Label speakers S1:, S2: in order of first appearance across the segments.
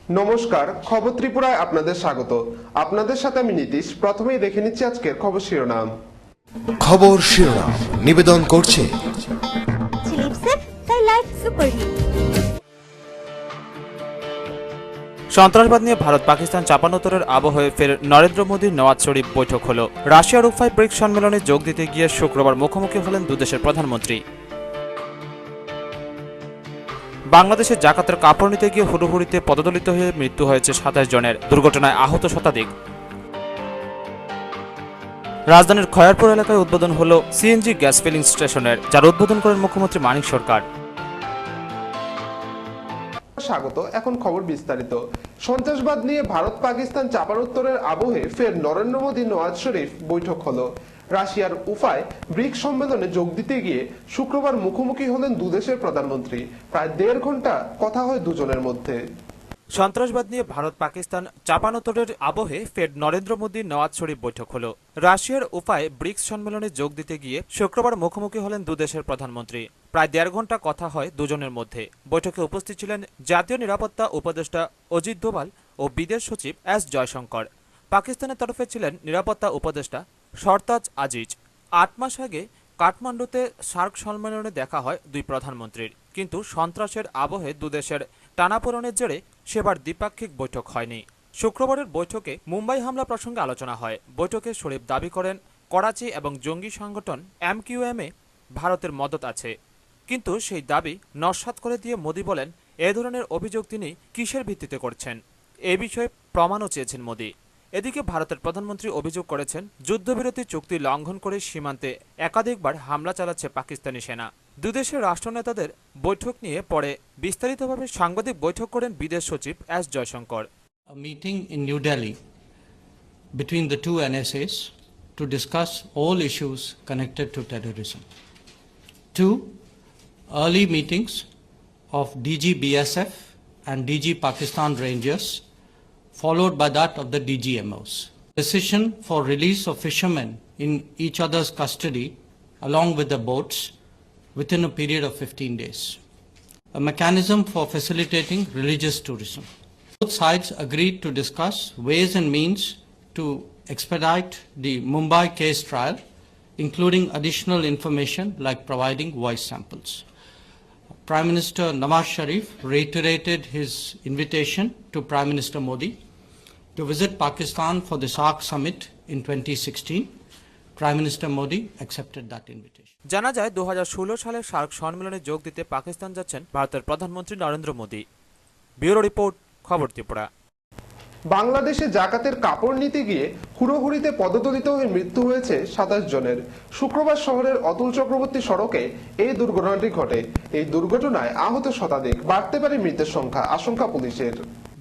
S1: নমস্কার, খবর ত্রিপুরায় আপনাদের স্বাগত। আপনাদের সাথে আমি নীতিশ। প্রথমেই দেখে নিচ্ছি আজকের খবর শিরোনাম।
S2: খবর শিরোনাম নিবেদন করছে
S3: সন্ত্রাসবাদ নিয়ে ভারত পাকিস্তান চাপানোতরের আবহে ফের নরেন্দ্র মোদীর নওয়াজ শরীফ বৈঠক হল। রাশিয়ার উফায় ব্রিক্স সম্মেলনে যোগ দিতে গিয়ে শুক্রবার মুখোমুখি হলেন দুদেশের প্রধানমন্ত্রী। বাংলাদেশে জাকাতের কাপড় নিতে গিয়ে হুড়োহুড়িতে পদদলিত হয়ে মৃত্যু হয়েছে ২৭ জনের, দুর্ঘটনায় আহত শতাধিক। রাজধানীর খয়ারপুর এলাকায় উদ্বোধন হল সিএনজি গ্যাস ফিলিং স্টেশনের, যার উদ্বোধন করেন মুখ্যমন্ত্রী মানিক সরকার।
S1: স্বাগত। এখন খবর বিস্তারিত। সন্ত্রাসবাদ নিয়ে ভারত পাকিস্তান চাপানোত্তরের আবহে ফের নরেন্দ্র মোদী নওয়াজ শরীফ বৈঠক হলো। রাশিয়ার উফায় ব্রিক্স সম্মেলনে যোগ দিতে গিয়ে শুক্রবার মুখোমুখি হলেন দুদেশের প্রধানমন্ত্রী। প্রায় ১.৫ ঘন্টা কথা হয় দুজনের মধ্যে।
S3: সন্ত্রাসবাদ নিয়ে ভারত পাকিস্তান চাপানোতরের আবহে ফের নরেন্দ্র মোদী নওয়াজ শরীফ বৈঠক হল। রাশিয়ার উফায় ব্রিক্স সম্মেলনে যোগ দিতে গিয়ে শুক্রবার মুখোমুখি হলেন দুদেশের প্রধানমন্ত্রী। প্রায় ১.৫ ঘন্টা কথা হয় দুজনের মধ্যে। বৈঠকে উপস্থিত ছিলেন জাতীয় নিরাপত্তা উপদেষ্টা অজিত দোভাল ও বিদেশ সচিব এস জয়শঙ্কর। পাকিস্তানের তরফে ছিলেন নিরাপত্তা উপদেষ্টা সরতাজ আজিজ। ৮ মাস আগে কাঠমান্ডুতে সার্ক সম্মেলনে দেখা হয় দুই প্রধানমন্ত্রীর, কিন্তু সন্ত্রাসের আবহে দুদেশের টানাপোড়েনের জেরে সেবার দ্বিপাক্ষিক বৈঠক হয়নি। শুক্রবারের বৈঠকে মুম্বাই হামলা প্রসঙ্গে আলোচনা হয়। বৈঠকে শরীফ দাবি করেন করাচি এবং জঙ্গি সংগঠন MQM-এ ভারতের মদত আছে, কিন্তু সেই দাবি নস্যাৎ করে দিয়ে মোদি বলেন এ ধরনের অভিযোগ তিনি কিসের ভিত্তিতে করছেন। এ বিষয়ে প্রমাণও চেয়েছেন মোদি। এদিকে ভারতের প্রধানমন্ত্রী অভিযোগ করেছেন যুদ্ধবিরতি চুক্তি লঙ্ঘন করে সীমান্তে একাধিকবার হামলা চালাচ্ছে পাকিস্তানি সেনা। দুদেশের রাষ্ট্রনেতাদের বৈঠক নিয়ে পরে বিস্তারিতভাবে সাংবাদিক বৈঠক করেন বিদেশ সচিব S Jaishankar.
S4: A meeting in New Delhi between the two NSAs to discuss all issues connected to terrorism. Two early meetings of DG BSF and DG Pakistan Rangers, followed by that of the DGMOs. Decision for release of fishermen in each other's custody along with the boats within a period of 15 days. A mechanism for facilitating religious tourism. Both sides agreed to discuss ways and means to expedite the Mumbai case trial, including additional information like providing voice samples. Prime Minister Nawaz Sharif reiterated his invitation to Prime Minister Modi to visit Pakistan for the SAARC summit in 2016. Prime Minister Modi accepted that invitation.
S3: জানা যায় ২০১৬ সালে SAARC সম্মেলনে যোগ দিতে পাকিস্তান যাচ্ছেন ভারতের প্রধানমন্ত্রী Narendra Modi. Bureau report, খবর ত্রিপুরা।
S1: বাংলাদেশে জাকাতের কাপড় নিতে গিয়ে হুড়োহুড়িতে পদদলিত হয়ে মৃত্যু হয়েছে ২৭ জনের। শুক্রবার শহরের অতুল চক্রবর্তী সড়কে এই দুর্ঘটনাটি ঘটে। এই দুর্ঘটনায় আহত শতাধিক, বাড়তে পারে মৃতের সংখ্যা, আশঙ্কা পুলিশের।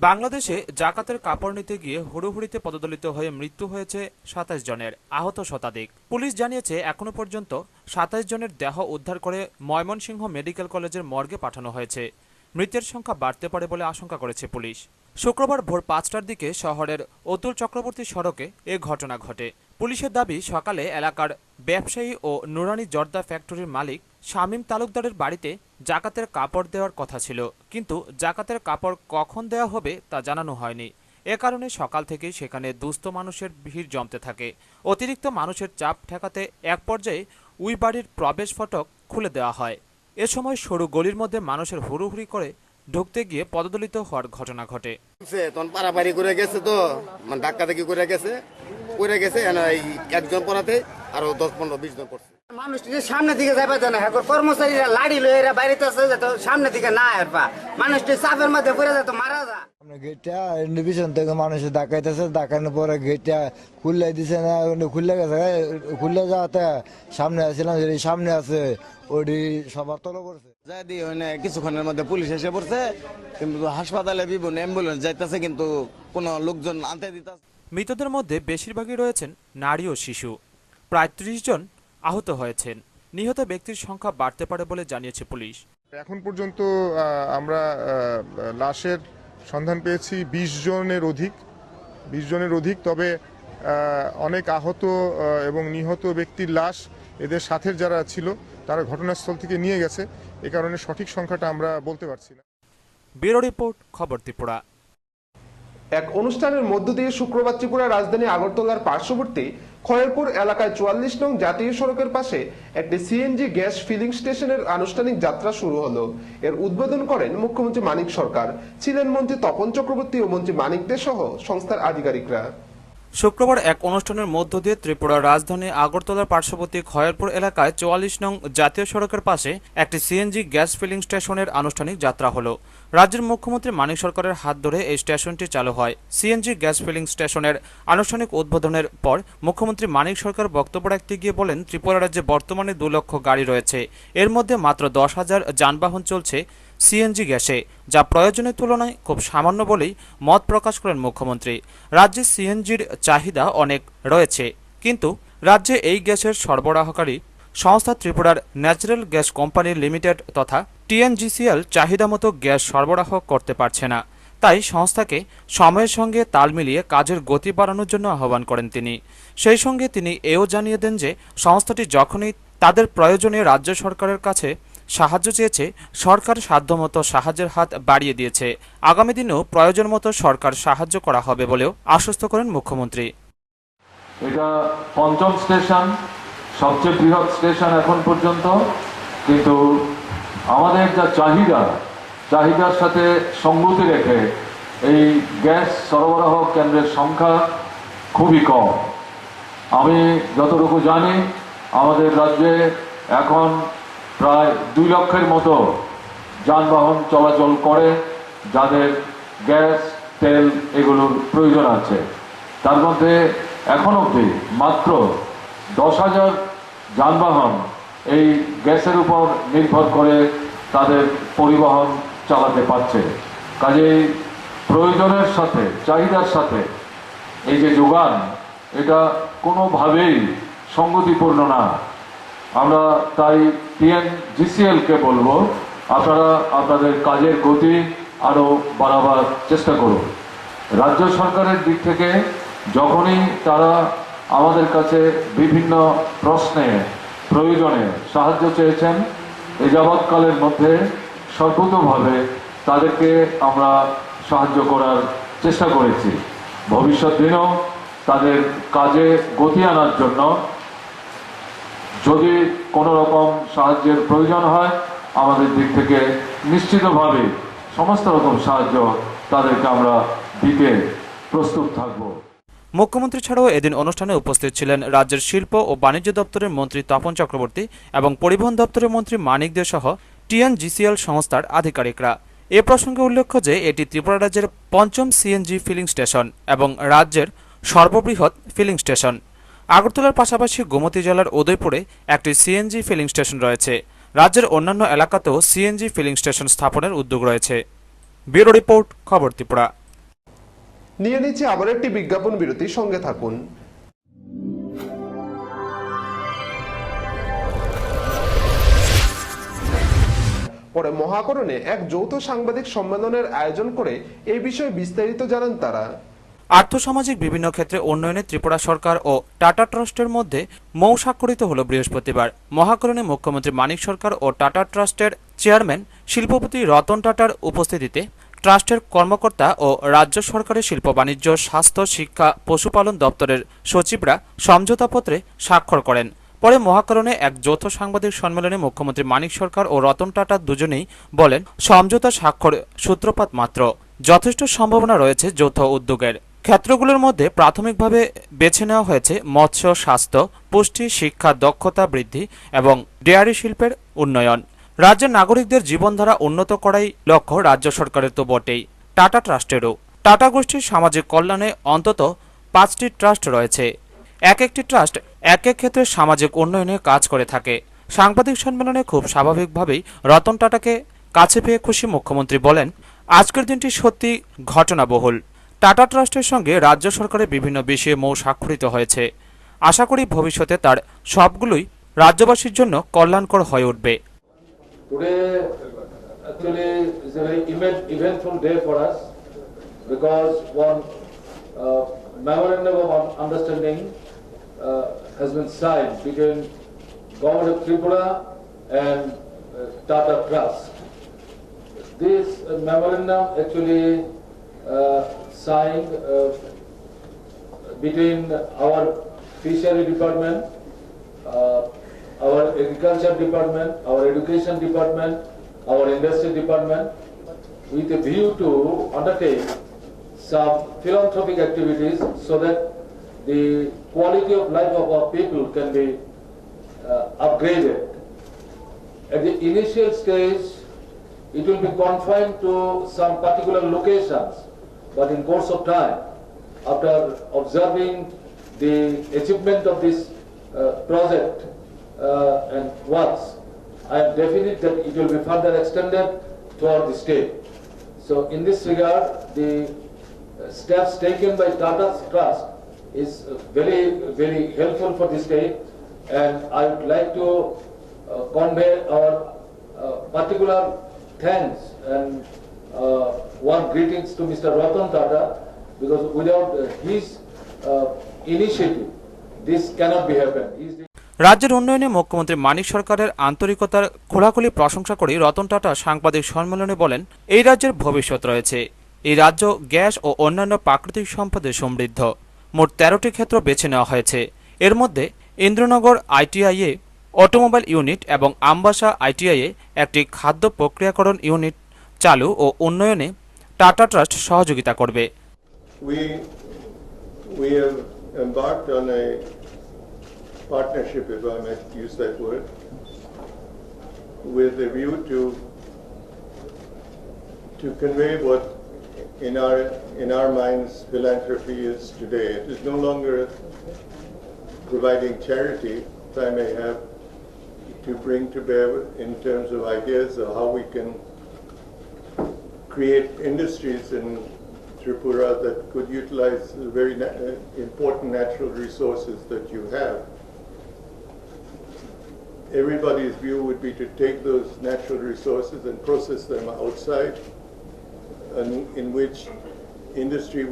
S3: বাংলাদেশে জাকাতের কাপড় নিতে গিয়ে হুড়োহুড়িতে পদদলিত হয়ে মৃত্যু হয়েছে ২৭ জনের, আহত শতাধিক। পুলিশ জানিয়েছে এখনো পর্যন্ত ২৭ জনের দেহ উদ্ধার করে ময়মনসিংহ মেডিকেল কলেজের মর্গে পাঠানো হয়েছে। মৃতের সংখ্যা বাড়তে পারে বলে আশঙ্কা করেছে পুলিশ। শুক্রবার ভোর ৫টার দিকে শহরের অতুল চক্রবর্তী সড়কে এ ঘটনা ঘটে। পুলিশের দাবি, সকালে এলাকার ব্যবসায়ী ও নুরানি জর্দা ফ্যাক্টরির মালিক শামীম তালুকদারের বাড়িতে জাকাতের কাপড় দেওয়ার কথা ছিল, কিন্তু জাকাতের কাপড় কখন দেওয়া হবে তা জানানো হয়নি। এ কারণে সকাল থেকেই সেখানে দুস্থ মানুষের ভিড় জমতে থাকে। অতিরিক্ত মানুষের চাপ ঠেকাতে এক পর্যায়ে ওই বাড়ির প্রবেশ ফটক খুলে দেওয়া হয়। এ সময় সরু গলির মধ্যে মানুষের হুড়োহুড়ি করে ঢুকতে গিয়ে পদদলিত হওয়ার ঘটনা ঘটে।
S5: তখন পারাপারি করে গেছে, তো মানে ধাক্কা দেখি করে গেছে একজন পড়াতে আরো ১০-১৫-২০ জন পড়ছে।
S6: মানুষটি সামনের দিকে যাবে না, কর্মচারীরা লাড়ি লয়ে এরা বাইরেতে আছে, যাতে সামনের দিকে না আসবা। মানুষটি চাপের মধ্যে পড়ে যেত, মারা যা।
S7: গেটটা পিছন থেকে মানুষের ডাকাইতেছে, ডাকানোর পরে গেটটা খুললে দিছে না, খুললে গেছে। খুললে যাওয়াতে সামনে আসছিলাম, যেটি সামনে আছে ওটি সবার তলে পড়ছে।
S5: যাই দিয়ে কিছুক্ষণের মধ্যে পুলিশ এসে পড়ছে, কিন্তু হাসপাতালে বিভিন্ন অ্যাম্বুলেন্স যাইতেছে, কিন্তু কোনো লোকজন আনতে দিতেছে।
S3: মৃতদের মধ্যে বেশিরভাগই রয়েছেন নারী ও শিশু। প্রায় ৩০ জন আহত হয়েছেন। নিহত ব্যক্তির সংখ্যা বাড়তে পারে বলে জানিয়েছে পুলিশ।
S8: এখন পর্যন্ত আমরা লাশের সন্ধান পেয়েছি ২০ জনের অধিক। তবে অনেক আহত এবং নিহত ব্যক্তির লাশ এদের সাথের যারা ছিল তারা ঘটনাস্থল থেকে নিয়ে গেছে। এ কারণে সঠিক সংখ্যাটা আমরা বলতে পারছি না।
S3: ব্যুরো রিপোর্ট, খবর ত্রিপুরা।
S1: এক অনুষ্ঠানের মধ্য দিয়ে শুক্রবার ত্রিপুরা রাজধানী আগরতলার পার্শ্ববর্তী খয়েরপুর এলাকায় 44 নং জাতীয় সড়কের পাশে একটি সিএনজি গ্যাস ফিলিং স্টেশনের আনুষ্ঠানিক যাত্রা শুরু হলো। এর উদ্বোধন করেন মুখ্যমন্ত্রী মানিক সরকার, ছিলেন মন্ত্রী তপন চক্রবর্তী ও মন্ত্রী মানিক দে সহ সংস্থার আধিকারিকরা।
S3: শুক্রবার এক অনুষ্ঠানের মধ্য দিয়ে ত্রিপুরার রাজধানী আগরতলার পার্শ্ববর্তী খয়েরপুর এলাকায় 44 নং জাতীয় সড়কের পাশে একটি সিএনজি গ্যাস ফিলিং স্টেশনের আনুষ্ঠানিক যাত্রা হলো। রাজ্যের মুখ্যমন্ত্রী মানিক সরকারের হাত ধরে এই স্টেশনটি চালু হয়। সিএনজি গ্যাস ফিলিং স্টেশনের আনুষ্ঠানিক উদ্বোধনের পর মুখ্যমন্ত্রী মানিক সরকার বক্তব্য রাখতে গিয়ে বলেন, ত্রিপুরা রাজ্যে বর্তমানে 2 লক্ষ গাড়ি রয়েছে, এর মধ্যে মাত্র 10,000 যানবাহন চলছে সিএনজি গ্যাসে, যা প্রয়োজনের তুলনায় খুব সামান্য বলেই মত প্রকাশ করেন মুখ্যমন্ত্রী। রাজ্যে সিএনজির চাহিদা অনেক রয়েছে, কিন্তু রাজ্যে এই গ্যাসের সরবরাহকারী সংস্থা ত্রিপুরার ন্যাচারাল গ্যাস কোম্পানি লিমিটেড তথা টিএনজিসিএল চাহিদা মতো গ্যাস সরবরাহ করতে পারছে না। তাই সংস্থাকে সময়ের সঙ্গে তাল মিলিয়ে কাজের গতি বাড়ানোর জন্য আহ্বান করেন তিনি। সেই সঙ্গে তিনি এও জানিয়ে দেন যে সংস্থাটি যখনই তাদের প্রয়োজনে রাজ্য সরকারের কাছে সাহায্য চেয়েছে, সরকার সাধ্যমতো সাহায্যের হাত বাড়িয়ে দিয়েছে। আগামী দিনেও প্রয়োজন মতো সরকার সাহায্য করা হবে বলেও আশ্বস্ত করেন মুখ্যমন্ত্রী।
S9: এটা 5ম স্টেশন, সবচেয়ে বৃহৎ স্টেশন এখন পর্যন্ত, কিন্তু আমাদের যা চাহিদার সাথে সঙ্গতি রেখে এই গ্যাস সরবরাহ কেন্দ্রের সংখ্যা খুবই কম। আমি যতটুকু জানি আমাদের রাজ্যে এখন প্রায় 2 লক্ষের মতো যানবাহন চলাচল করে, যাদের গ্যাস, তেল এগুলোর প্রয়োজন আছে। তার মধ্যে এখন অবধি মাত্র 10,000 যানবাহন এই গ্যাসের উপর নির্ভর করে তাদের পরিবহন চালাতে পারছে। কাজেই প্রয়োজনের সাথে চাহিদার সাথে এই যে যোগান, এটা কোনোভাবেই সঙ্গতিপূর্ণ না। আমরা তাই টিএনজিসিএলকে বলবো, আপনারা আপনাদের কাজের গতি আরও বাড়াবার চেষ্টা করুন। রাজ্য সরকারের দিক থেকে যখনই তারা আমাদের কাছে বিভিন্ন প্রশ্নে প্রয়োজনে সাহায্য চেয়েছেন, এ যাবৎকালের মধ্যে সর্বতোভাবে তাদেরকে আমরা সাহায্য করার চেষ্টা করেছি। ভবিষ্যৎ দিনেও তাদের কাজে গতি আনার জন্য যদি কোনো রকম সাহায্যের প্রয়োজন হয়, আমাদের দিক থেকে নিশ্চিতভাবে সমস্ত রকম সাহায্য তাদেরকে আমরা দিতে প্রস্তুত থাকব।
S3: মুখ্যমন্ত্রী ছাড়াও এদিন অনুষ্ঠানে উপস্থিত ছিলেন রাজ্যের শিল্প ও বাণিজ্য দপ্তরের মন্ত্রী তপন চক্রবর্তী এবং পরিবহন দপ্তরের মন্ত্রী মানিক দে সহ টিএনজিসিএল সংস্থার আধিকারিকরা। এ প্রসঙ্গে উল্লেখ্য যে এটি ত্রিপুরা রাজ্যের 5ম সিএনজি ফিলিং স্টেশন এবং রাজ্যের সর্ববৃহৎ ফিলিং স্টেশন। আগরতলার পাশাপাশি গোমতী জেলার উদয়পুরে একটি সিএনজি ফিলিং স্টেশন রয়েছে। রাজ্যের অন্যান্য এলাকাতেও সিএনজি ফিলিং স্টেশন স্থাপনের উদ্যোগ রয়েছে। ব্যুরো রিপোর্ট, খবর ত্রিপুরা।
S1: নিয়ে নিচ্ছে আবার একটি বিজ্ঞাপন বিরতি, সঙ্গে থাকুন। পরে মহাকরণে এক যৌথ সাংবাদিক সম্মেলনের আয়োজন করে এই বিষয়ে বিস্তারিত জানান তারা।
S3: আর্থসামাজিক বিভিন্ন ক্ষেত্রে উন্নয়নে ত্রিপুরা সরকার ও টাটা ট্রাস্টের মধ্যে মৌ স্বাক্ষরিত হল বৃহস্পতিবার। মহাকরণে মুখ্যমন্ত্রী মানিক সরকার ও টাটা ট্রাস্টের চেয়ারম্যান শিল্পপতি রতন টাটার উপস্থিতিতে ট্রাস্টের কর্মকর্তা ও রাজ্য সরকারের শিল্প, বাণিজ্য, স্বাস্থ্য, শিক্ষা, পশুপালন দপ্তরের সচিবরা সমঝোতাপত্রে স্বাক্ষর করেন। পরে মহাকরণে এক যৌথ সাংবাদিক সম্মেলনে মুখ্যমন্ত্রী মানিক সরকার ও রতন টাটা দুজনেই বলেন, সমঝোতা স্বাক্ষর সূত্রপাত মাত্র, যথেষ্ট সম্ভাবনা রয়েছে যৌথ উদ্যোগের। ক্ষেত্রগুলোর মধ্যে প্রাথমিকভাবে বেছে নেওয়া হয়েছে মৎস্য, স্বাস্থ্য, পুষ্টি, শিক্ষা, দক্ষতা বৃদ্ধি এবং ডেয়ারি শিল্পের উন্নয়ন। রাজ্যের নাগরিকদের জীবনধারা উন্নত করাই লক্ষ্য রাজ্য সরকারের তো বটেই, টাটা ট্রাস্টেরও। টাটা গোষ্ঠীর সামাজিক কল্যাণে অন্তত 5টি ট্রাস্ট রয়েছে। এক একটি ট্রাস্ট এক এক ক্ষেত্রে সামাজিক উন্নয়নে কাজ করে থাকে। সাংবাদিক সম্মেলনে খুব স্বাভাবিকভাবেই রতন টাটাকে কাছে পেয়ে খুশি মুখ্যমন্ত্রী বলেন, আজকের দিনটি সত্যি ঘটনাবহুল। টাটা ট্রাস্টের সঙ্গে রাজ্য সরকারের বিভিন্ন বিষয়ে মৌ স্বাক্ষরিত হয়েছে। আশা করি ভবিষ্যতে তার সবগুলোই রাজ্যবাসীর জন্য কল্যাণকর হয়ে উঠবে।
S9: Today actually is a very eventful day for us because one memorandum of understanding has been signed between Government of Tripura and Tata Trust. This memorandum actually signed between our fishery department, our agriculture department, our education department, our industry department, with a view to undertake some philanthropic activities so that the quality of life of our people can be upgraded. At the initial stage, it will be confined to some particular locations, but in course of time, after observing the achievement of this project and works, I am definite that it will be further extended throughout the state. So in this regard, the steps taken by Tata Trust is very, very helpful for the state, and I would like to convey our particular thanks and warm greetings to Mr. Ratan Tata, because without his initiative, this cannot be happened. He is the
S3: রাজ্যের উন্নয়নে মুখ্যমন্ত্রী মানিক সরকারের আন্তরিকতার খোলাখুলি প্রশংসা করে রতন টাটা সাংবাদিক সম্মেলনে বলেন, এই রাজ্যের ভবিষ্যৎ রয়েছে। এই রাজ্য গ্যাস ও অন্যান্য প্রাকৃতিক সম্পদে সমৃদ্ধ। মোট 13টি ক্ষেত্র বেছে নেওয়া হয়েছে। এর মধ্যে ইন্দ্রনগর আইটিআইএ অটোমোবাইল ইউনিট এবং আমবাসা আইটিআইএ একটি খাদ্য প্রক্রিয়াকরণ ইউনিট চালু ও উন্নয়নে টাটা ট্রাস্ট সহযোগিতা করবে।
S10: We have embarked on a partnership, if I might use that word, with a view to convey what in our minds philanthropy is today. It is no longer providing charity, if I may have to bring to bear in terms of ideas of how we can create industries in Tripura that could utilize the very important natural resources that you have. Everybody's view would be to take those natural resources and process them outside, and in which industry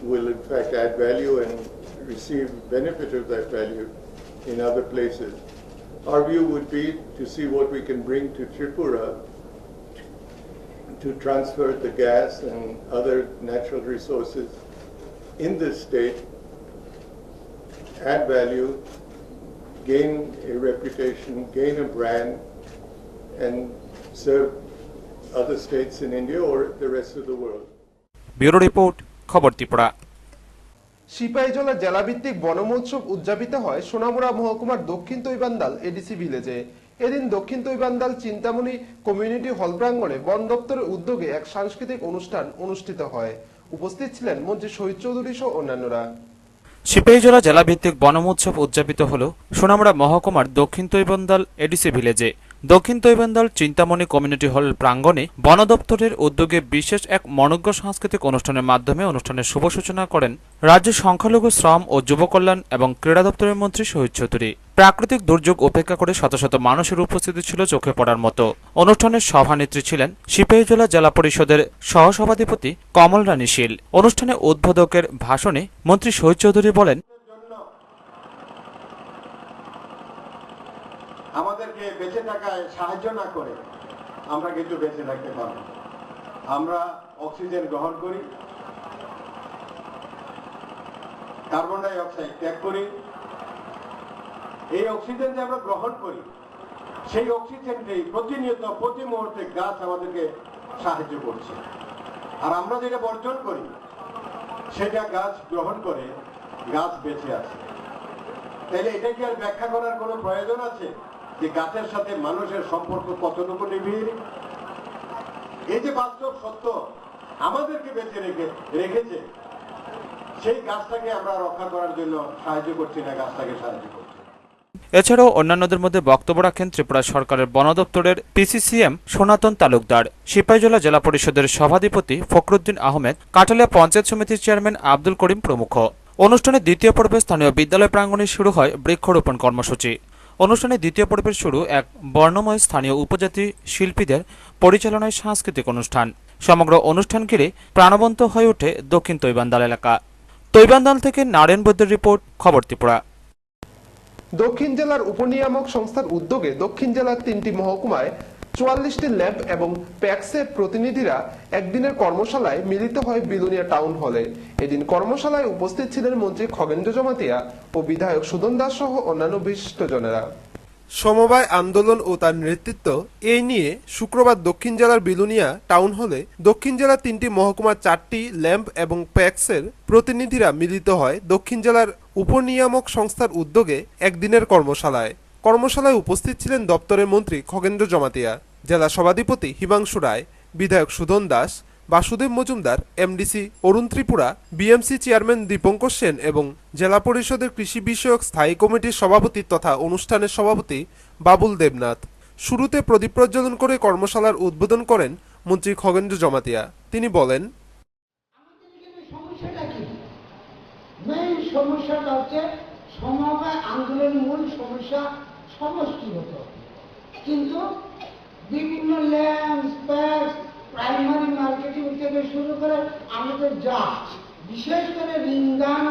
S10: will in fact add value and receive benefit of that value in other places. Our view would be to see what we can bring to Tripura to transfer the gas and other natural resources in this state, add value, gain a reputation, gain a brand, and serve other states in India or the rest of the world.
S3: Bureau report, খবর ত্রিপুরা।
S1: সিপাহীজলা জেলাভিত্তিক বনমহোৎসব উদযাপিত হয় সোনামুড়া মহকুমার দক্ষিণ তৈবান্দাল ADC ভিলেজে। এদিন দক্ষিণ তৈবান্দাল Chintamani community hall প্রাঙ্গণে বন দপ্তরের উদ্যোগে এক সাংস্কৃতিক অনুষ্ঠান অনুষ্ঠিত হয়। উপস্থিত ছিলেন মন্ত্রী শহীদ চৌধুরী সহ অন্যান্যরা।
S3: সিপাহীজলা জেলাভিত্তিক বনমহোৎসব উদযাপিত হল সোনামুড়া মহকুমার দক্ষিণ তৈবান্দাল এডিসি ভিলেজে। দক্ষিণ তৈবান্দাল চিন্তামণি কমিউনিটি হল প্রাঙ্গণে বন দপ্তরের উদ্যোগে বিশেষ এক মনোজ্ঞ সাংস্কৃতিক অনুষ্ঠানের মাধ্যমে অনুষ্ঠানের শুভ সূচনা করেন রাজ্য সংখ্যালঘু শ্রম ও যুব কল্যাণ এবং ক্রীড়া দপ্তরের মন্ত্রী শহীদ চৌধুরী। প্রাকৃতিক দুর্যোগ উপেক্ষা করে শত শত মানুষের উপস্থিতি ছিল চোখে পড়ার মতো। অনুষ্ঠানের সভানেত্রী ছিলেন সিপাহীজলা জেলা পরিষদের সহসভাধিপতি কমল রানী শীল। অনুষ্ঠানে উদ্বোধকের ভাষণে মন্ত্রী শহীদ চৌধুরী বলেন,
S10: আমাদেরকে বেঁচে থাকায় সাহায্য না করে আমরা কিন্তু বেঁচে থাকতে পারবো। আমরা অক্সিজেন গ্রহণ করি, কার্বন ডাই অক্সাইড ত্যাগ করি। এই অক্সিজেন যে আমরা গ্রহণ করি, সেই অক্সিজেনটাই প্রতিনিয়ত প্রতি মুহূর্তে গাছ আমাদেরকে সাহায্য করছে। আর আমরা যেটা বর্জন করি সেটা গাছ গ্রহণ করে, গাছ বেঁচে আছে। তাহলে এটা কি আর ব্যাখ্যা করার কোনো প্রয়োজন আছে যে গাছের সাথে মানুষের সম্পর্ক কতটুকু নিবিড়? এই যে বাস্তব সত্য আমাদেরকে বেঁচে রেখেছে, সেই গাছটাকে আমরা রক্ষা করার জন্য সাহায্য করছি না, গাছটাকে সাহায্য করছি।
S3: এছাড়াও অন্যান্যদের মধ্যে বক্তব্য রাখেন ত্রিপুরা সরকারের বন দপ্তরের পিসিসিএম সনাতন তালুকদার, সিপাহীজলা জেলা পরিষদের সভাধিপতি ফখরুদ্দিন আহমেদ, কাঠালিয়া পঞ্চায়েত সমিতির চেয়ারম্যান আব্দুল করিম প্রমুখ। অনুষ্ঠানে দ্বিতীয় পর্বে স্থানীয় বিদ্যালয় প্রাঙ্গণে শুরু হয় বৃক্ষরোপণ কর্মসূচি। অনুষ্ঠানে দ্বিতীয় পর্বের শুরু এক বর্ণময় স্থানীয় উপজাতি শিল্পীদের পরিচালনায় সাংস্কৃতিক অনুষ্ঠান। সমগ্র অনুষ্ঠান ঘিরে প্রাণবন্ত হয়ে ওঠে দক্ষিণ তৈবান্দাল এলাকা। তৈবান্দাল থেকে নারায়ণ বৈদ্যের রিপোর্ট, খবর ত্রিপুরা।
S1: দক্ষিণ জেলার উপনিয়ামক সংস্থার উদ্যোগে দক্ষিণ জেলার 3টি মহকুমায় 44টি ল্যাব এবং প্যাক্সের প্রতিনিধিরা একদিনের কর্মশালায় মিলিত হয় বিলোনিয়া টাউন হলে। এদিন কর্মশালায় উপস্থিত ছিলেন মন্ত্রী খগেন্দ্র জমাতিয়া ও বিধায়ক সুদন দাস সহ অন্যান্য বিশিষ্টজনেরা। সমবায় আন্দোলন ও তার নেতৃত্ব এই নিয়ে শুক্রবার দক্ষিণ জেলার বিলোনিয়া টাউন হলে দক্ষিণ জেলার 3টি মহকুমার 4টি ল্যাম্প এবং প্যাক্সের প্রতিনিধিরা মিলিত হয় দক্ষিণ জেলার উপনিয়ামক সংস্থার উদ্যোগে একদিনের কর্মশালায়। কর্মশালায় উপস্থিত ছিলেন দপ্তরের মন্ত্রী খগেন্দ্র জমাতিয়া, জেলা সভাধিপতি হিমাংশু রায়, বিধায়ক সুদন দাস, বাসুদেব মজুমদার, এমডিসি অরুণ ত্রিপুরা, বিএমসি চেয়ারম্যান দীপঙ্কর সেন এবং জেলা পরিষদের কৃষি বিষয়ক স্থায়ী কমিটির সভাপতি তথা অনুষ্ঠানের সভাপতি বাবুল দেবনাথ। শুরুতে প্রদীপ প্রজ্বলন করে কর্মশালার উদ্বোধন করেন মন্ত্রী খগেন্দ্র জমাতিয়া। তিনি বলেন,
S11: সমস্যাটা হচ্ছে সমবায় আন্দোলনের মূল সমস্যা সমষ্টিগত, কিন্তু বিভিন্ন ল্যান্ড স্পেস প্রাইমারি মার্কেটিং থেকে শুরু করে আমাদের যা বিশেষ করে রিঙ্গান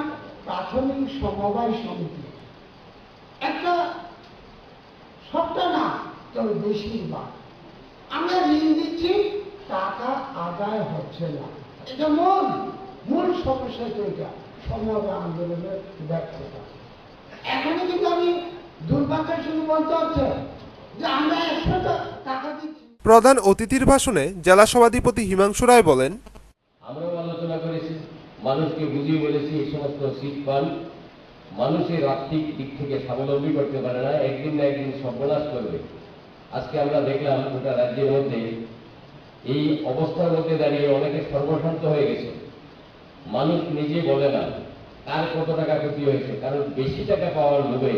S11: প্রাথমিক সমবায় সমিতি একটা সবটা না তবে বেশিরভাগ আমরা ঋণ দিচ্ছি, টাকা আদায় হচ্ছে না। এটা মূল সমস্যা তো এটা সমবায় আন্দোলনের ব্যর্থতা। এখানে কিন্তু আমি দুর্ভাগ্যের শুধু বলতে হচ্ছে যে আমরা 100 টাকা দিচ্ছি।
S1: প্রধান অতিথির ভাষণে জেলা সভাধিপতি হিমাংশু রায় বলেন,
S12: আমরাও আলোচনা করেছি, মানুষকে বুঝিয়ে বলেছি এই সমস্ত সিট ফান্ড মানুষের আর্থিক দিক থেকে স্বাবলম্বী করতে পারে না, একদিন না একদিন সর্বনাশ করবে। আজকে আমরা দেখলাম গোটা রাজ্যের মধ্যে এই অবস্থার মধ্যে দাঁড়িয়ে অনেকে সর্বশান্ত হয়ে গেছে। মানুষ নিজে বলে না কার কত টাকা ক্ষতি হয়েছে, কারণ বেশি টাকা পাওয়ার লোভে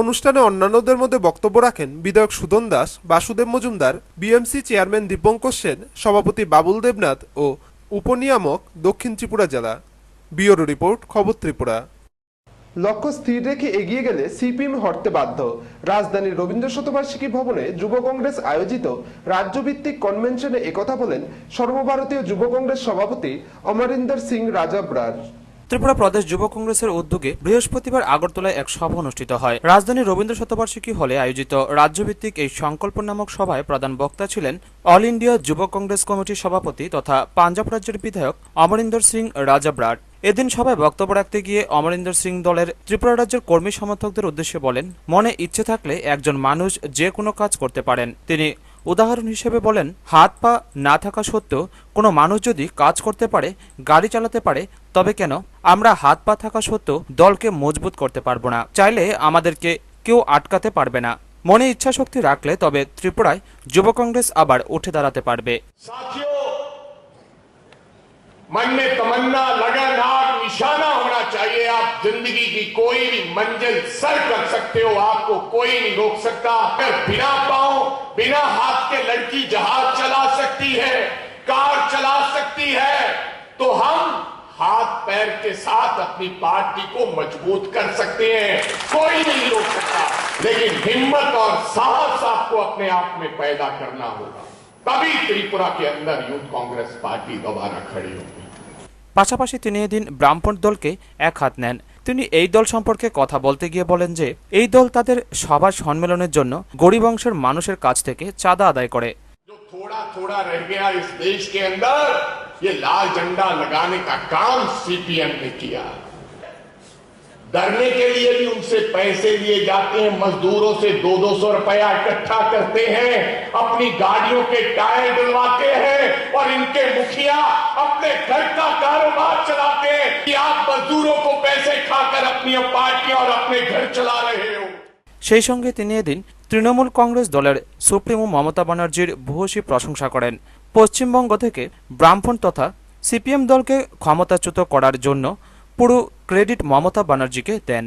S1: অনুষ্ঠানে অন্যান্যদের মধ্যে বক্তব্য রাখেন বিধায়ক সুদন দাস, বাসুদেব মজুমদার, বিএমসি চেয়ারম্যান দীপঙ্কর সেন, সভাপতি বাবুল দেবনাথ ও উপনিয়ামক দক্ষিণ ত্রিপুরা জেলা। ব্যুরো রিপোর্ট, খবর ত্রিপুরা। লক্ষ্য স্থির রেখে এগিয়ে গেলে সিপিএম হটতে বাধ্য। রাজধানীর রবীন্দ্র শতবার্ষিকী ভবনে যুব কংগ্রেস আয়োজিত রাজ্যভিত্তিক কনভেনশনে একথা বলেন সর্বভারতীয় যুব কংগ্রেস সভাপতি অমরিন্দর সিং রাজাব্রার।
S3: ত্রিপুরা প্রদেশ যুব কংগ্রেসের উদ্যোগে বৃহস্পতিবার আগরতলায় এক সভা অনুষ্ঠিত হয়। রাজধানীর রবীন্দ্র শতবার্ষিকী হলে আয়োজিত রাজ্যভিত্তিক এই সংকল্প নামক সভায় প্রধান বক্তা ছিলেন অল ইন্ডিয়া যুব কংগ্রেস কমিটির সভাপতি তথা পাঞ্জাব রাজ্যের বিধায়ক অমরিন্দর সিং রাজাব্রার। এদিন সভায় বক্তব্য রাখতে গিয়ে অমরিন্দর সিং দলের ত্রিপুরা রাজ্যের কর্মী সমর্থকদের উদ্দেশ্যে বলেন, মনে ইচ্ছে থাকলে একজন মানুষ যে কোনো কাজ করতে পারেন। তিনি উদাহরণ হিসেবে বলেন, হাত পা না থাকা সত্ত্বেও কোনো মানুষ যদি কাজ করতে পারে, গাড়ি চালাতে পারে, তবে কেন আমরা হাত পা থাকা সত্ত্বেও দলকে মজবুত করতে পারবো না? চাইলে আমাদেরকে কেউ আটকাতে পারবে না। মনে ইচ্ছা শক্তি রাখলে তবে ত্রিপুরায় যুব কংগ্রেস আবার উঠে দাঁড়াতে পারবে।
S13: मन में तमन्ना, लगन, आग, निशाना होना चाहिए। आप जिंदगी की कोई भी मंजिल सर कर सकते हो, आपको कोई नहीं रोक सकता। अगर बिना पांव, बिना हाथ के लड़की जहाज चला सकती है, कार चला सकती है, तो हम हाथ पैर के साथ अपनी पार्टी को मजबूत कर सकते हैं। कोई नहीं रोक सकता, लेकिन हिम्मत और साहस आपको अपने आप में पैदा करना होगा, तभी त्रिपुरा के अंदर यूथ कांग्रेस पार्टी दोबारा खड़ी होगी।
S3: পাশাপাশি তিনি এদিন ব্রাহ্মণ দলকে এক হাত নেন। তিনি এই দল সম্পর্কে কথা বলতে গিয়ে বলেন যে এই দল তাদের সভা সম্মেলনের জন্য গরিব অংশের মানুষের কাছ থেকে চাঁদা আদায় করে।
S13: थोड़ा थोड़ा रह गया इस देश के अंदर, ये लाल झंडा लगाने का काम सीपीएम ने किया। डरने के लिए भी उनसे पैसे लिए जाते हैं, मजदूरों से 200 रुपया इकट्ठा करते हैं, अपनी गाड़ियों के टायर डलवाते हैं और इनके मुखिया अपने घर का कारोबार चलाते हैं कि आप मजदूरों को पैसे खाकर अपनी पार्टी और अपने घर चला रहे हो।
S3: সেই সঙ্গে তিনি এদিন তৃণমূল কংগ্রেস দলের সুপ্রিমো মমতা ব্যানার্জির ভূয়সী প্রশংসা করেন। পশ্চিমবঙ্গ থেকে ব্রাহ্মণ তথা সিপিএম দলকে ক্ষমতাচ্যুত করার জন্য পুরো ক্রেডিট মমতা ব্যানার্জিকে দেন।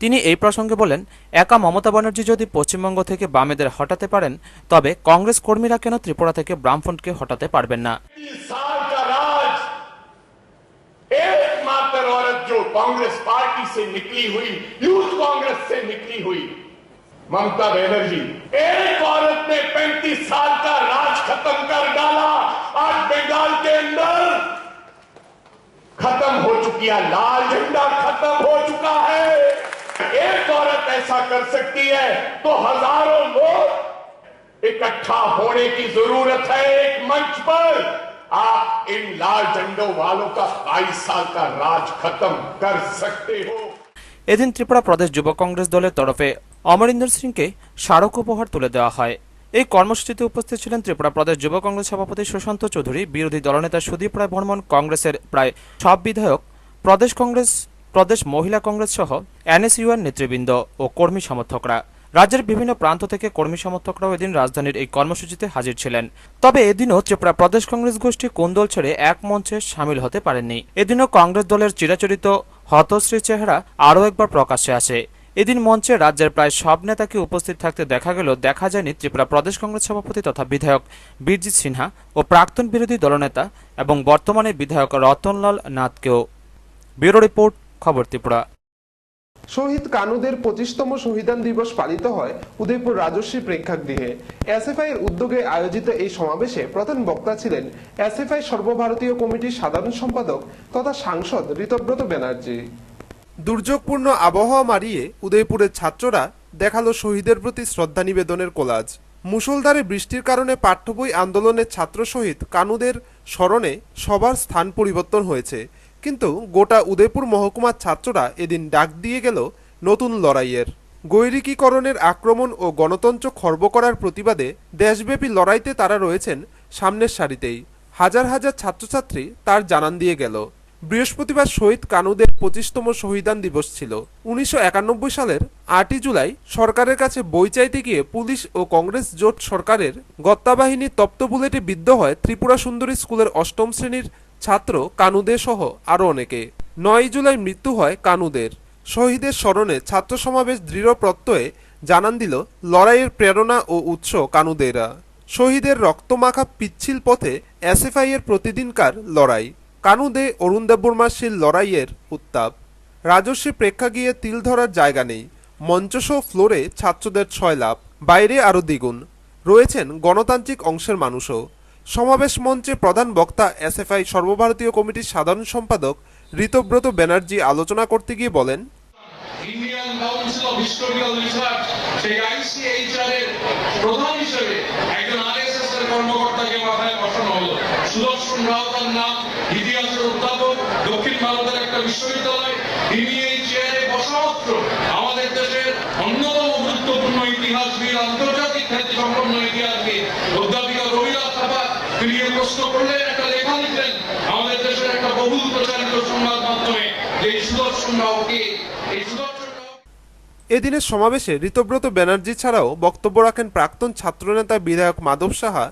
S3: তিনি এই প্রসঙ্গে বলেন, একা মমতা ব্যানার্জি যদি পশ্চিমবঙ্গ থেকে বামেদের হটাতে পারেন, তবে কংগ্রেস কর্মীরা কেন ত্রিপুরা থেকে ব্রাহ্মণকে হটাতে পারবেন না?
S13: एकमात्र औरत जो कांग्रेस पार्टी से निकली हुई, यूथ कांग्रेस से निकली हुई, ममता बनर्जी। एक औरत ने 35 साल का राज खत्म कर डाला। आज बंगाल के अंदर खत्म हो चुकी है, लाल झंडा खत्म हो चुका है। एक औरत ऐसा कर सकती है तो हजारों लोग इकट्ठा होने की जरूरत है एक मंच पर। आप इन लाल झंडों वालों का 22 साल का राज खत्म कर सकते हो।
S3: এদিন ত্রিপুরা প্রদেশ যুব কংগ্রেস দলের তরফে অমরিন্দর সিংকে স্মারক উপহার তুলে দেওয়া হয়। এই কর্মসূচিতে উপস্থিত ছিলেন ত্রিপুরা প্রদেশ যুব কংগ্রেস সভাপতি সুশান্ত চৌধুরী, বিরোধী দলনেতা সুদীপ রায় বর্মন, কংগ্রেসের প্রায় সব বিধায়ক, প্রদেশ কংগ্রেস, প্রদেশ মহিলা কংগ্রেস সহ এনএসইউর নেতৃবৃন্দ ও কর্মী সমর্থকরা। রাজ্যের বিভিন্ন প্রান্ত থেকে কর্মী সমর্থকরাও এদিন রাজধানীর এই কর্মসূচিতে হাজির ছিলেন। তবে এদিনও ত্রিপুরা প্রদেশ কংগ্রেস গোষ্ঠী কোন দল ছেড়ে এক মঞ্চে সামিল হতে পারেননি। এদিনও কংগ্রেস দলের চিরাচরিত হতশ্রী চেহারা আরও একবার প্রকাশ্যে আসে। এদিন মঞ্চে রাজ্যের প্রায় সব নেতাকে উপস্থিত থাকতে দেখা গেল দেখা যায়নি ত্রিপুরা প্রদেশ কংগ্রেস সভাপতি তথা বিধায়ক বীরজিৎ সিনহা ও প্রাক্তন বিরোধী দলনেতা এবং বর্তমানে বিধায়ক রতনলাল নাথকেও। ব্যুরো রিপোর্ট, খবর ত্রিপুরা।
S1: শহীদ কানুদের 25তম শহীদান দিবস পালিত হয় উদয়পুর রাজস্বী প্রেক্ষাগৃহে। এসএফআই এর উদ্যোগে আয়োজিত এই সমাবেশে প্রধান বক্তা ছিলেন এসএফআই সর্বভারতীয় কমিটির সাধারণ সম্পাদক তথা সাংসদ ঋতব্রত ব্যানার্জি।
S14: দুর্যোগপূর্ণ আবহাওয়া মারিয়ে উদয়পুরের ছাত্ররা দেখালো শহীদের প্রতি শ্রদ্ধা নিবেদনের কোলাজ। মুষলধারে বৃষ্টির কারণে পাঠ্য বই আন্দোলনের ছাত্র শহীদ কানুদের স্মরণে সবার স্থান পরিবর্তন হয়েছে, কিন্তু গোটা উদয়পুর মহকুমার ছাত্ররা এদিন ডাক দিয়ে গেল নতুন লড়াইয়ের। গৈরিকীকরণের আক্রমণ ও গণতন্ত্র খর্ব করার প্রতিবাদে দেশব্যাপী লড়াইতে তারা রয়েছেন সামনের সারিতেই। হাজার হাজার ছাত্রছাত্রী তার জানান দিয়ে গেল। বৃহস্পতিবার শহীদ কানুদের 25তম শহীদান দিবস ছিল। 1991 সালের 8 জুলাই সরকারের কাছে বই চাইতে গিয়ে পুলিশ ও কংগ্রেস জোট সরকারের গত্তাবাহিনীর তপ্ত বুলেটে বিদ্ধ হয় ত্রিপুরা সুন্দরী স্কুলের 8ম শ্রেণীর ছাত্র কানুদে সহ আরও অনেকে। 9 জুলাই মৃত্যু হয় কানুদের। শহীদের স্মরণে ছাত্র সমাবেশ দৃঢ় প্রত্যয়ে জানান দিল লড়াইয়ের প্রেরণা ও উৎস কানুদেরা। শহীদের রক্তমাখা পিচ্ছিল পথে এসএফআই এর প্রতিদিনকার লড়াই। কানুদে অরুণ দেববর্মার সেই লড়াইয়ের উত্তাপ। রাজস্বী প্রেক্ষাগৃহে তিল ধরার জায়গা নেই। মঞ্চসহ ফ্লোরে ছাত্রদের 6 লাফ, বাইরে আরও দ্বিগুণ। রয়েছেন গণতান্ত্রিক অংশের মানুষও। সমাবেশ মঞ্চে প্রধান বক্তা এসএফআই সর্বভারতীয় কমিটির সাধারণ সম্পাদক ঋতব্রত ব্যানার্জি আলোচনা করতে গিয়ে বলেন,
S15: Indian council of historical research সেই আইসিএইচআর এর প্রধান হিসেবে একজন আরএসএস এর কর্মকর্তাকে মাথায় বসানো হলো। সুদর্শন রাও তার নাম, ইতিহাসের অধ্যাপক, দক্ষিণ ভারতের একটা বিশ্ববিদ্যালয়। তিনি এই চেয়ারে বসা মাত্র আমাদের দেশের অন্যতম গুরুত্বপূর্ণ ইতিহাসবিদ, আন্তর্জাতিক খ্যাতি সম্পন্ন ইতিহাসবিদ অধ্যাপিকা রবিরাজ থাপা তিনি প্রশ্ন করলেন, একটা লেখা লিখলেন আমাদের দেশের একটা বহুল প্রচারিত সংবাদ মাধ্যমে যে সুদর্শন রাওকে
S14: এদিনের সমাবেশে ঋতব্রত ব্যানার্জি ছাড়াও বক্তব্য রাখেন প্রাক্তন ছাত্রনেতা বিধায়ক মাধব সাহা,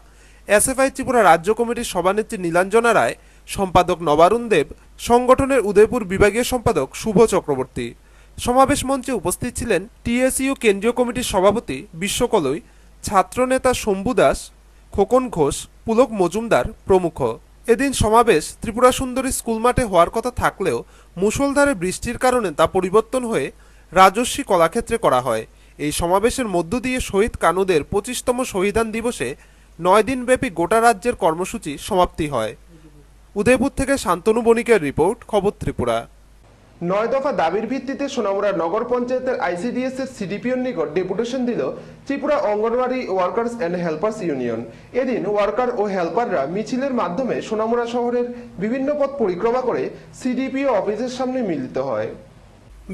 S14: এসএফআই ত্রিপুরা রাজ্য কমিটির সভানেত্রী নীলাঞ্জনা রায়, সম্পাদক নবারুণ দেব, সংগঠনের উদয়পুর বিভাগীয় সম্পাদক শুভ চক্রবর্তী। সমাবেশ মঞ্চে উপস্থিত ছিলেন টিএসইউ কেন্দ্রীয় কমিটির সভাপতি বিশ্বকলই, ছাত্রনেতা শম্ভু দাস, খোকন ঘোষ, পুলক মজুমদার প্রমুখ। এদিন সমাবেশ ত্রিপুরা সুন্দরী স্কুল মাঠে হওয়ার কথা থাকলেও মুষলধারে বৃষ্টির কারণে তা পরিবর্তন হয়ে রাজস্বী কলাক্ষেত্রে করা হয়। এই সমাবেশের মধ্য দিয়ে শহীদ কানুদের 25তম শহীদান দিবসে 9 দিনব্যাপী গোটা রাজ্যের কর্মসূচি সমাপ্তি হয়। উদয়পুর থেকে শান্তনু বণিকের রিপোর্ট, খবর ত্রিপুরা।
S1: 9 দফা দাবির ভিত্তিতে সোনামুড়া নগর পঞ্চায়েতের আইসিডিএস এর সিডিপিওর নিকট ডেপুটেশন দিল Tripura anganwadi workers and helpers union. এদিন ওয়ার্কার ও হেল্পাররা মিছিলের মাধ্যমে সোনামুড়া শহরের বিভিন্ন পথ পরিক্রমা করে সিডিপিও অফিসের সামনে মিলিত হয়।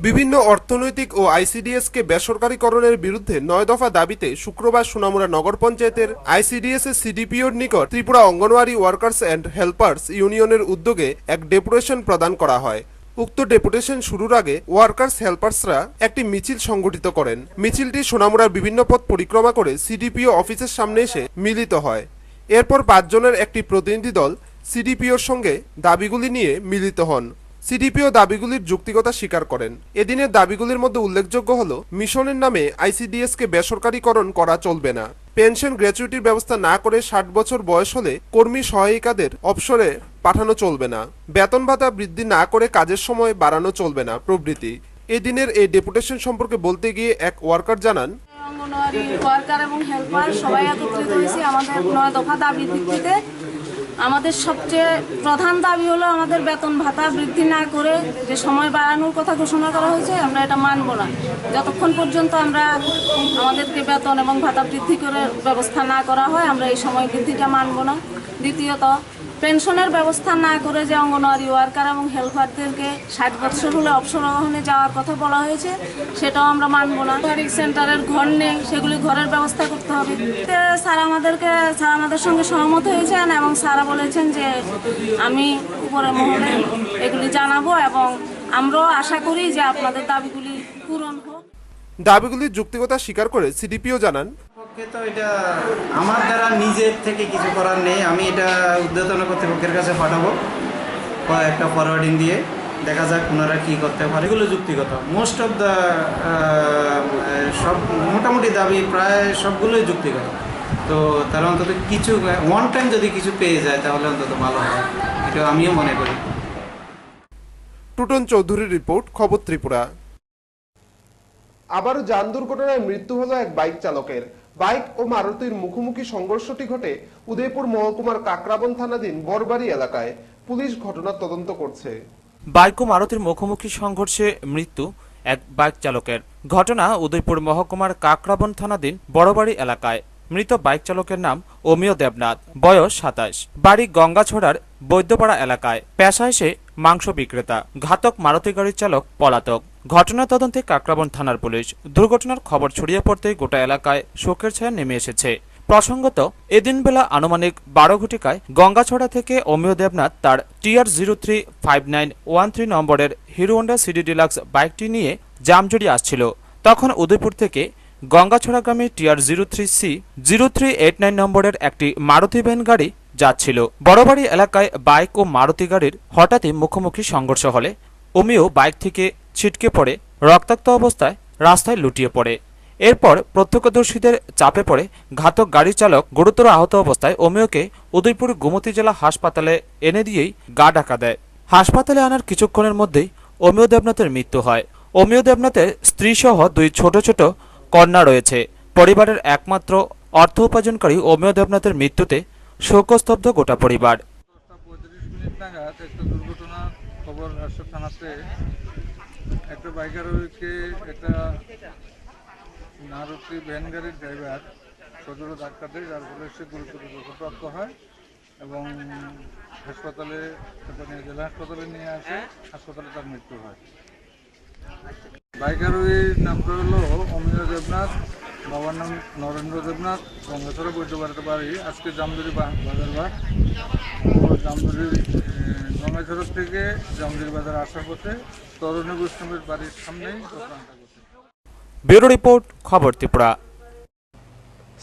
S14: বিভিন্ন অর্থনৈতিক ও আইসিডিএসকে বেসরকারীকরণের বিরুদ্ধে 9 দফা দাবিতে শুক্রবার সোনামুড়া নগর পঞ্চায়েতের আইসিডিএস এর সিডিপিওর নিকট Tripura anganwadi workers and helpers ইউনিয়নের উদ্যোগে এক ডেপুটেশন প্রদান করা হয়। উক্ত ডেপুটেশন শুরুর আগে ওয়ার্কার্স হেল্পার্সরা একটি মিছিল সংগঠিত করেন। মিছিলটি সোনামুড়ার বিভিন্ন পথ পরিক্রমা করে সিডিপিও অফিসের সামনে এসে মিলিত হয়। এরপর 5 জনের একটি প্রতিনিধি দল সিডিপিওর সঙ্গে দাবিগুলি নিয়ে মিলিত হন। সিডিপিও দাবিগুলির যৌক্তিকতা স্বীকার করেন। এদিনের দাবিগুলির মধ্যে উল্লেখযোগ্য হল মিশনের নামে আইসিডিএসকে বেসরকারীকরণ করা চলবে না, পেনশন গ্র্যাচুইটির ব্যবস্থা না করে 60 বছর বয়স হলে কর্মী সহায়িকাদের অবসরে পাঠানো চলবে না, বেতন ভাতা বৃদ্ধি না করে কাজের সময় বাড়ানো চলবে না প্রভৃতি। এদিনের এই ডেপুটেশন সম্পর্কে বলতে গিয়ে এক ওয়ার্কার জানান,
S16: অঙ্গনওয়াড়ি ওয়ার্কার এবং হেল্পার সবাই একত্রিত হয়েছি আমাদের 9 দফা দাবির ভিত্তিতে। আমাদের সবচেয়ে প্রধান দাবি হলো আমাদের বেতন ভাতা বৃদ্ধি না করে যে সময় বাড়ানোর কথা ঘোষণা করা হয়েছে আমরা এটা মানব না। যতক্ষণ পর্যন্ত আমরা আমাদেরকে বেতন এবং ভাতা বৃদ্ধি করে ব্যবস্থা না করা হয় আমরা এই সময় বৃদ্ধিটা মানব না। দ্বিতীয়ত, পেনশনের ব্যবস্থা না করে যে অঙ্গনওয়াড়ি ওয়ার্কার এবং হেল্পারদেরকে 60 বছর হলে অবসর গ্রহণে যাওয়ার কথা বলা হয়েছে সেটাও আমরা মানব না। সেন্টারের ঘর নেই, সেগুলি ঘরের ব্যবস্থা করতে হবে। স্যার আমাদের সঙ্গে সহমত হয়েছেন এবং স্যারা বলেছেন যে আমি উপরে মহলে এগুলি জানাবো এবং আমরাও আশা করি যে আপনাদের দাবিগুলি পূরণ হোক।
S14: দাবিগুলির যুক্তিকতা স্বীকার করে সিডিপিও জানান,
S6: তো এটা আমার দ্বারা নিজের থেকে কিছু করার নেই, আমি এটা ঊর্ধ্বতন কর্তৃপক্ষের কাছে পাঠাবো একটা ফরওয়ার্ডিং দিয়ে, দেখা যাক ওনারা কী করতে পারে। এগুলো যুক্তিগত, মোস্ট অফ দ্য সব মোটামুটি দাবি প্রায় সবগুলোই যুক্তিগত। তো তারা অন্তত কিছু ওয়ান টাইম যদি কিছু পেয়ে যায় তাহলে অন্তত ভালো হয়, এটা আমিও মনে করি।
S14: টুটন চৌধুরীর রিপোর্ট, খবর ত্রিপুরা।
S1: আবারও যান দুর্ঘটনায় মৃত্যু হলো এক বাইক চালকের। বাইক ও মারুতির মুখোমুখি সংঘর্ষটি ঘটে উদয়পুর মহকুমার কাকরাবন থানাধীন বরবাড়ি এলাকায়। পুলিশ ঘটনার তদন্ত করছে।
S3: বাইক ও মারুতির মুখোমুখি সংঘর্ষে মৃত্যু এক বাইক চালকের। ঘটনা উদয়পুর মহকুমার কাকরাবন থানাধীন বড়বাড়ি এলাকায়। মৃত বাইক চালকের নাম অমিয় দেবনাথ, বয়স 27, বাড়ি গঙ্গাছড়ার বৈদ্যপাড়া এলাকায়। পেশায় সে মাংস বিক্রেতা। ঘাতক মারুতি গাড়ির চালক পলাতক। ঘটনা তদন্তে কাকরাবন থানার পুলিশ। দুর্ঘটনার খবর ছড়িয়ে পড়তেই গোটা এলাকায় শোকের ছায়া নেমে এসেছে। প্রসঙ্গত, এদিন বেলা আনুমানিক 12 ঘটিকায় গঙ্গাছড়া থেকে অমিয় দেবনাথ তার TR035913 নম্বরের হিরো হোন্ডা সিডি ডিলাক্স বাইকটি নিয়ে জামজুড়ি আসছিল। তখন উদয়পুর থেকে গঙ্গাছড়াগামী TR03C0389 নম্বরের একটি মারুতি ভ্যান গাড়ি যাচ্ছিল। বড়বাড়ি এলাকায় বাইক ও মারুতি গাড়ির হঠাৎই মুখোমুখি সংঘর্ষ হলে অমিয় বাইক থেকে ছিটকে পড়ে রক্তাক্ত অবস্থায় রাস্তায় লুটিয়ে পড়ে। এরপর প্রত্যক্ষদর্শীদের চাপে পড়ে ঘাতক গাড়ি চালক গুরুতর আহত অবস্থায় অমিয়কে উদয়পুর গোমতী জেলা হাসপাতালে এনে দিয়েই গা ঢাকা দেয়। হাসপাতালে আনার কিছুক্ষণের মধ্যেই অমিয় দেবনাথের মৃত্যু হয়। অমিয় দেবনাথের স্ত্রীসহ 2 ছোট ছোট কন্যা রয়েছে। পরিবারের একমাত্র অর্থ উপার্জনকারী অমিয় দেবনাথের মৃত্যুতে শোকস্তব্ধ গোটা পরিবার।
S17: 35 মিনিট নাগাদ একটা দুর্ঘটনা খবর আসে থানাতে। একটা বাইকারকে একটা মারুতি ভ্যান গাড়ির ড্রাইভার সজোরে ধাক্কা দেয়, যার ফলে সে গুরুতর জখমপ্রাপ্ত হয় এবং হাসপাতালে জেলা হাসপাতালে নিয়ে আসে। হাসপাতালে তার মৃত্যু হয়। বাইকারোর নামটা হলো অমিয় দেবনাথ, বাবার নাম নরেন্দ্র দেবনাথ, গঙ্গাছড়া বৈদ্যবাড়িতে বাড়ি। আজকে জামদুরি বাজার বার ও জামদুরি গঙ্গাছড়া থেকে জামদুরি বাজার আসার পথে তরুণী বৈষ্ণবের বাড়ির সামনেই ঘটনাটা ঘটে।
S3: ব্যুরো রিপোর্ট, খবর ত্রিপুরা।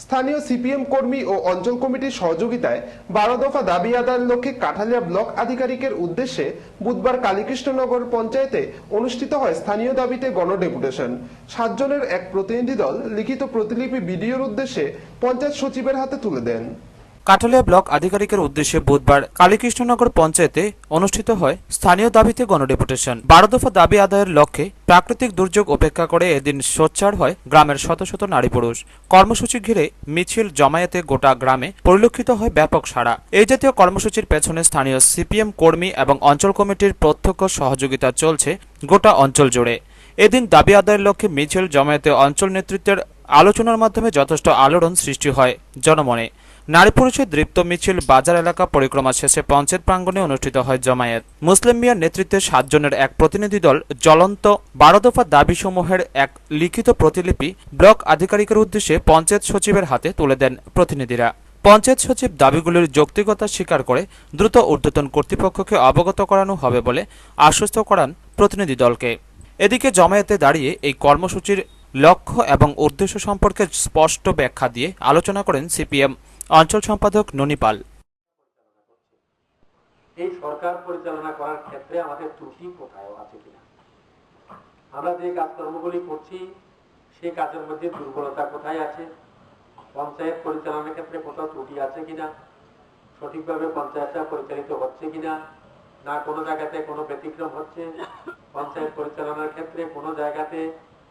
S1: স্থানীয় সিপিএম কর্মী ও অঞ্চল কমিটির সহযোগিতায় 12 দফা দাবি আদায়ের লক্ষ্যে কাঠালিয়া ব্লক আধিকারিকের উদ্দেশ্যে বুধবার কালীকৃষ্ণনগর পঞ্চায়েতে অনুষ্ঠিত হয় স্থানীয় দাবিতে গণডেপুটেশন। 7 জনের এক প্রতিনিধি দল লিখিত প্রতিলিপি বিডিওর উদ্দেশ্যে পঞ্চায়েত সচিবের হাতে তুলে দেন।
S3: কাঠালিয়া ব্লক আধিকারিকের উদ্দেশ্যে বুধবার কালীকৃষ্ণনগর পঞ্চায়েতে অনুষ্ঠিত হয় স্থানীয় দাবিতে গণডেপুটেশন। 12 দফা দাবি আদায়ের লক্ষ্যে প্রাকৃতিক দুর্যোগ উপেক্ষা করে এদিন সোচ্চার হয় গ্রামের শত শত নারী পুরুষ। কর্মসূচি ঘিরে মিছিল জমায়েতে গোটা গ্রামে পরিলক্ষিত হয় ব্যাপক সাড়া। এই জাতীয় কর্মসূচির পেছনে স্থানীয় সিপিএম কর্মী এবং অঞ্চল কমিটির প্রত্যক্ষ সহযোগিতা চলছে গোটা অঞ্চল জুড়ে। এদিন দাবি আদায়ের লক্ষ্যে মিছিল জমায়েতে অঞ্চল নেতৃত্বের আলোচনার মাধ্যমে যথেষ্ট আলোড়ন সৃষ্টি হয় জনমনে। নারী পুরুষের দৃপ্ত মিছিল বাজার এলাকা পরিক্রমা শেষে পঞ্চায়েত প্রাঙ্গণে অনুষ্ঠিত হয় জমায়েত। মুসলিম মিয়ার নেতৃত্বে 7 জনের এক প্রতিনিধি দল জ্বলন্ত 12 দফা দাবিসমূহের এক লিখিত প্রতিলিপি ব্লক আধিকারিকের উদ্দেশ্যে পঞ্চায়েত সচিবের হাতে তুলে দেন প্রতিনিধিরা। পঞ্চায়েত সচিব দাবিগুলির যৌক্তিকতা স্বীকার করে দ্রুত ঊর্ধ্বতন কর্তৃপক্ষকে অবগত করানো হবে বলে আশ্বস্ত করান প্রতিনিধি দলকে। এদিকে জমায়েতে দাঁড়িয়ে এই কর্মসূচির লক্ষ্য এবং উদ্দেশ্য সম্পর্কে স্পষ্ট ব্যাখ্যা দিয়ে আলোচনা করেন সিপিএম অঞ্চল সম্পাদক ননিপাল।
S18: এই সরকার পরিচালনা করার ক্ষেত্রে আমাদের ত্রুটি কোথাও আছে কিনা, আমরা যে কাজকর্মগুলি করছি সেই কাজের মধ্যে দুর্বলতা কোথায় আছে, পঞ্চায়েত পরিচালনার ক্ষেত্রে কোথাও ত্রুটি আছে কিনা, সঠিকভাবে পঞ্চায়েতটা পরিচালিত হচ্ছে কিনা, না কোনো জায়গাতে কোনো ব্যতিক্রম হচ্ছে, পঞ্চায়েত পরিচালনার ক্ষেত্রে কোনো জায়গাতে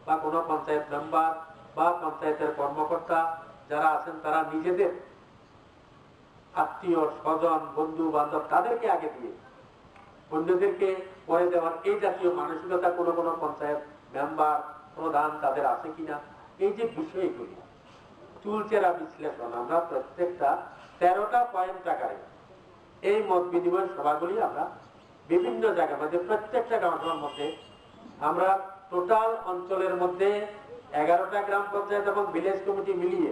S18: বা কোনো পঞ্চায়েত মেম্বার বা পঞ্চায়েতের কর্মকর্তা যারা আছেন তারা নিজেদের আত্মীয় স্বজন বন্ধু বান্ধব তাদেরকে আগে দিয়ে অন্যদেরকে পরে দেওয়ার এই জাতীয় মানসিকতা কোনো কোনো পঞ্চায়েত মেম্বার প্রধান তাদের আছে কিনা, এই যে বিষয়গুলি চুলচেরা বিশ্লেষণ আমরা প্রত্যেকটা 13টা পয়েন্ট আকারে এই মত বিনিময় সভাগুলি আমরা বিভিন্ন জায়গার মধ্যে প্রত্যেকটা গ্রামের মধ্যে আমরা টোটাল অঞ্চলের মধ্যে 11টা গ্রাম পঞ্চায়েত এবং ভিলেজ কমিটি মিলিয়ে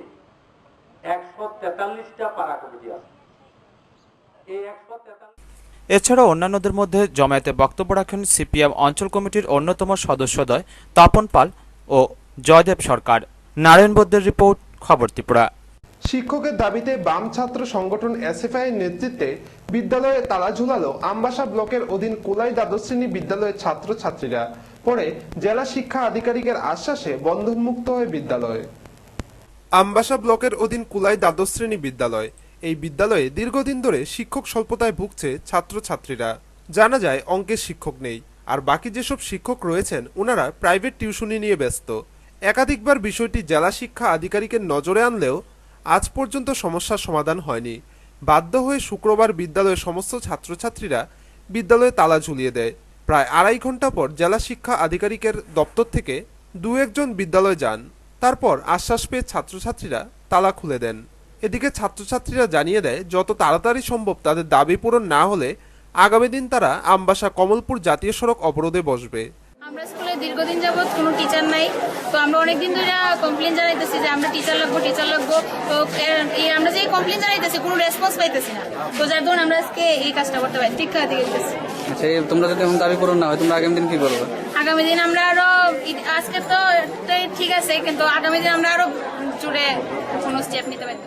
S18: 143টা পাড়া কমিটি আছে। এই 143
S3: এছাড়া অন্যান্যদের মধ্যে জমায়েতে বক্তব্য রাখেন সিপিএম অঞ্চল কমিটির অন্যতম সদস্যদ্বয় তপন পাল ও জয়দেব সরকার। নারায়ণ বৈদ্যের রিপোর্ট, খবর ত্রিপুরা।
S1: শিক্ষকের দাবিতে বাম ছাত্র সংগঠন এসএফআই এর নেতৃত্বে বিদ্যালয়ে তালা ঝুলালো আমবাসা ব্লকের অধীন কুলাই দ্বাদশ শ্রেণী বিদ্যালয়ের ছাত্রছাত্রীরা। পরে জেলা শিক্ষা আধিকারিকের আশ্বাসে বন্ধনমুক্ত হয় বিদ্যালয়।
S14: আমবাসা ব্লকের অধীন কুলাই দ্বাদশ শ্রেণী বিদ্যালয়। এই বিদ্যালয়ে দীর্ঘদিন ধরে শিক্ষক স্বল্পতায় ভুগছে ছাত্রছাত্রীরা। জানা যায় অঙ্কের শিক্ষক নেই, আর বাকি যেসব শিক্ষক রয়েছেন ওনারা প্রাইভেট টিউশনি নিয়ে ব্যস্ত। একাধিকবার বিষয়টি জেলা শিক্ষা আধিকারিকের নজরে আনলেও আজ পর্যন্ত সমস্যার সমাধান হয়নি। বাধ্য হয়ে শুক্রবার বিদ্যালয়ের সমস্ত ছাত্রছাত্রীরা বিদ্যালয়ে তালা ঝুলিয়ে দেয়। প্রায় 2.5 ঘন্টা পর জেলা শিক্ষা আধিকারিকের দপ্তর থেকে 2-1 জন বিদ্যালয়ে যান। তারপর আশ্বাস পেয়ে ছাত্রছাত্রীরা তালা খুলে দেন। এদিকে ছাত্রছাত্রীরা জানিয়ে দেয় যত তাড়াতাড়ি সম্ভব তাদের দাবি পূরণ না হলে আগামী দিন তারা আমবাসা কমলপুর জাতীয় সড়ক অবরোধে বসবে।
S19: আমরা স্কুলে দীর্ঘদিন যাবৎ কোনো টিচার নাই, তো আমরা অনেকদিন ধরে কমপ্লেন জানাইতেছি যে আমরা টিচার লাগবো তো আমরা যে কমপ্লেন জানাইতেছি কোনো রেসপন্স পাইতেছি না, তো যার ধরুন আমরা আজকে এই কাজটা করতে পারি শিক্ষা থেকে গেছি।
S20: আচ্ছা, তোমরা যদি এখন দাবি পূরণ না হয় তোমরা আগামী দিন কি করবে?
S19: আগামী দিন আমরা আরো, আজকে তো ঠিক আছে কিন্তু আগামী দিন আমরা আরো জুড়ে কোনো স্টেপ নিতে পারি।